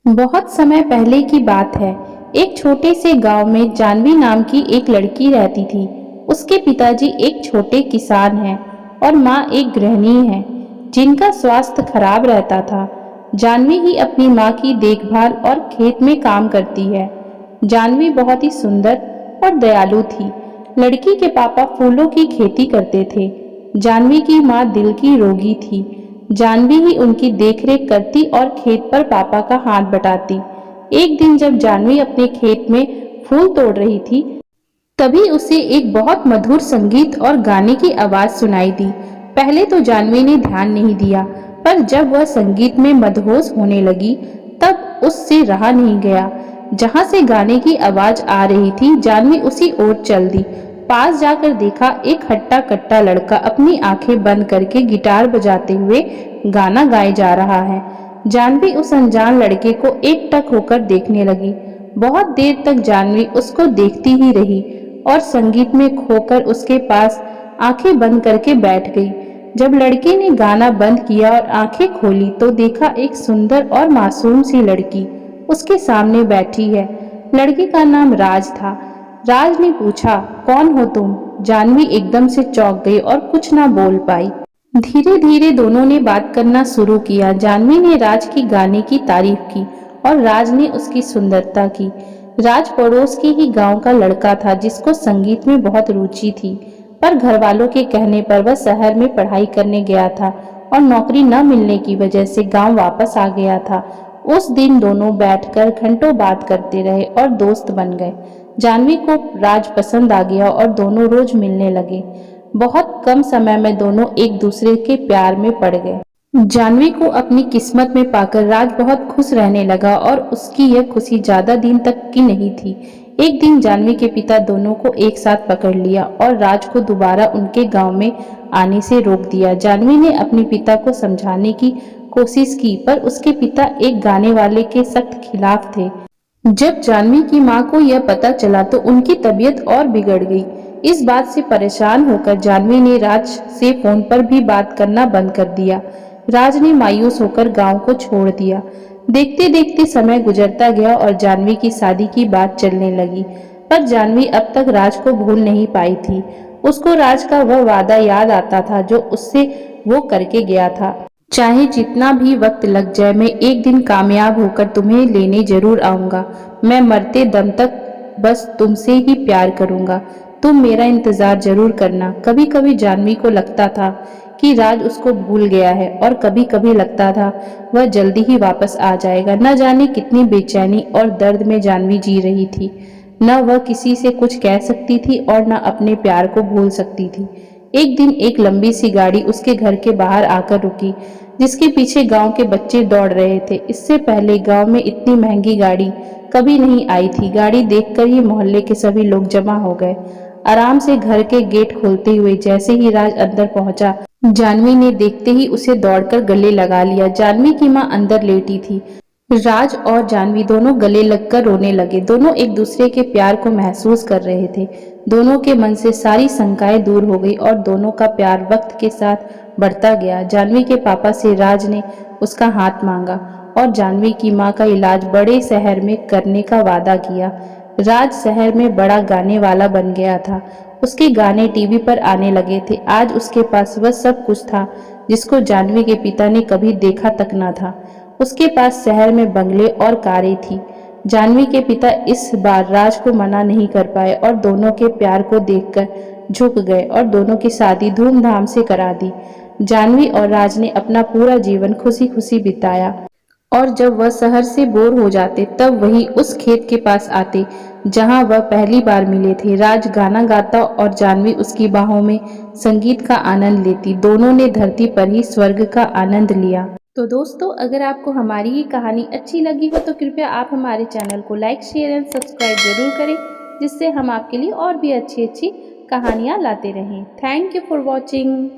बहुत समय पहले की बात है। एक छोटे से गांव में जानवी नाम की एक लड़की रहती थी। उसके पिताजी एक छोटे किसान हैं और माँ एक गृहिणी है, जिनका स्वास्थ्य खराब रहता था। जानवी ही अपनी माँ की देखभाल और खेत में काम करती है। जानवी बहुत ही सुंदर और दयालु थी। लड़की के पापा फूलों की खेती करते थे। जानवी की माँ दिल की रोगी थी। जानवी ही उनकी देखरेख करती और खेत पर पापा का हाथ बटाती। एक दिन जब जानवी अपने खेत में फूल तोड़ रही थी, तभी उसे एक बहुत मधुर संगीत और गाने की आवाज सुनाई दी। पहले तो जानवी ने ध्यान नहीं दिया, पर जब वह संगीत में मदहोश होने लगी, तब उससे रहा नहीं गया। जहां से गाने की आवाज आ रही थी, जानवी उसी ओर चल दी। पास जाकर देखा, एक हट्टा कट्टा लड़का अपनी आंखें बंद करके गिटार बजाते हुए गाना गाए जा रहा है। जानवी उस अनजान लड़के को एकटक होकर देखने लगी। बहुत देर तक जानवी उसको देखती ही रही और संगीत में खोकर उसके पास आंखें बंद करके बैठ गई। जब लड़के ने गाना बंद किया और आंखें खोली, तो देखा एक सुंदर और मासूम सी लड़की उसके सामने बैठी है। लड़के का नाम राज था। राज ने पूछा, कौन हो तुम? जानवी एकदम से चौंक गई और कुछ ना बोल पाई। धीरे धीरे दोनों ने बात करना शुरू किया। जानवी ने राज की गाने की तारीफ की और राज ने उसकी सुंदरता की। राज पड़ोस के ही गांव का लड़का था, जिसको संगीत में बहुत रुचि थी, पर घर वालों के कहने पर वह शहर में पढ़ाई करने गया था और नौकरी न मिलने की वजह से गांव वापस आ गया था। उस दिन दोनों बैठकर घंटों बात करते रहे और दोस्त बन गए। जानवी को राज पसंद आ गया और दोनों रोज मिलने लगे। बहुत कम समय में दोनों एक दूसरे के प्यार में पड़ गए। जानवी को अपनी किस्मत में पाकर राज बहुत खुश रहने लगा और उसकी यह खुशी ज्यादा दिन तक की नहीं थी। एक दिन जानवी के पिता दोनों को एक साथ पकड़ लिया और राज को दोबारा उनके गांव में आने से रोक दिया। जानवी ने अपने पिता को समझाने की कोशिश की, पर उसके पिता एक गाने वाले के सख्त खिलाफ थे। जब जानवी की मां को यह पता चला, तो उनकी तबीयत और बिगड़ गई। इस बात से परेशान होकर जानवी ने राज से फोन पर भी बात करना बंद कर दिया। राज ने मायूस होकर गांव को छोड़ दिया। देखते देखते समय गुजरता गया और जानवी की शादी की बात चलने लगी, पर जानवी अब तक राज को भूल नहीं पाई थी। उसको राज का वह वादा याद आता था जो उससे वो करके गया था। चाहे जितना भी वक्त लग जाए, मैं एक दिन कामयाब होकर तुम्हें लेने जरूर आऊंगा। मैं मरते दम तक बस तुमसे ही प्यार करूंगा। तुम मेरा इंतजार जरूर करना। कभी कभी जानवी को लगता था कि राज उसको भूल गया है और कभी कभी लगता था वह जल्दी ही वापस आ जाएगा। न जाने कितनी बेचैनी और दर्द में जानवी जी रही थी। न वह किसी से कुछ कह सकती थी और न अपने प्यार को भूल सकती थी। एक दिन एक लंबी सी गाड़ी उसके घर के बाहर आकर रुकी, जिसके पीछे गांव के बच्चे दौड़ रहे थे। इससे पहले गांव में इतनी महंगी गाड़ी कभी नहीं आई थी। गाड़ी देखकर ही मोहल्ले के सभी लोग जमा हो गए। आराम से घर के गेट खोलते हुए जैसे ही राज अंदर पहुंचा, जानवी ने देखते ही उसे दौड़कर गले लगा लिया। जानवी की मां अंदर लेटी थी। राज और जानवी दोनों गले लगकर रोने लगे। दोनों एक दूसरे के प्यार को महसूस कर रहे थे। दोनों के मन से सारी शंकाएं दूर हो गई और दोनों का प्यार वक्त के साथ बढ़ता गया। जानवी के पापा से राज ने उसका हाथ मांगा और जानवी की मां का इलाज बड़े शहर में करने का वादा किया। राज शहर में बड़ा गाने वाला बन गया था। उसके गाने टीवी पर आने लगे थे। आज उसके पास वह सब कुछ था जिसको जानवी के पिता ने कभी देखा तक न था। उसके पास शहर में बंगले और कारें थी। जानवी के पिता इस बार राज को मना नहीं कर पाए और दोनों के प्यार को देखकर झुक गए और दोनों की शादी धूमधाम से करा दी। जानवी और राज ने अपना पूरा जीवन खुशी खुशी बिताया और जब वह शहर से बोर हो जाते, तब वही उस खेत के पास आते जहां वह पहली बार मिले थे। राज गाना गाता और जानवी उसकी बाहों में संगीत का आनंद लेती। दोनों ने धरती पर ही स्वर्ग का आनंद लिया। तो दोस्तों, अगर आपको हमारी ये कहानी अच्छी लगी हो तो कृपया आप हमारे चैनल को लाइक, शेयर एंड सब्सक्राइब जरूर करें, जिससे हम आपके लिए और भी अच्छी अच्छी कहानियाँ लाते रहें। Thank you for watching.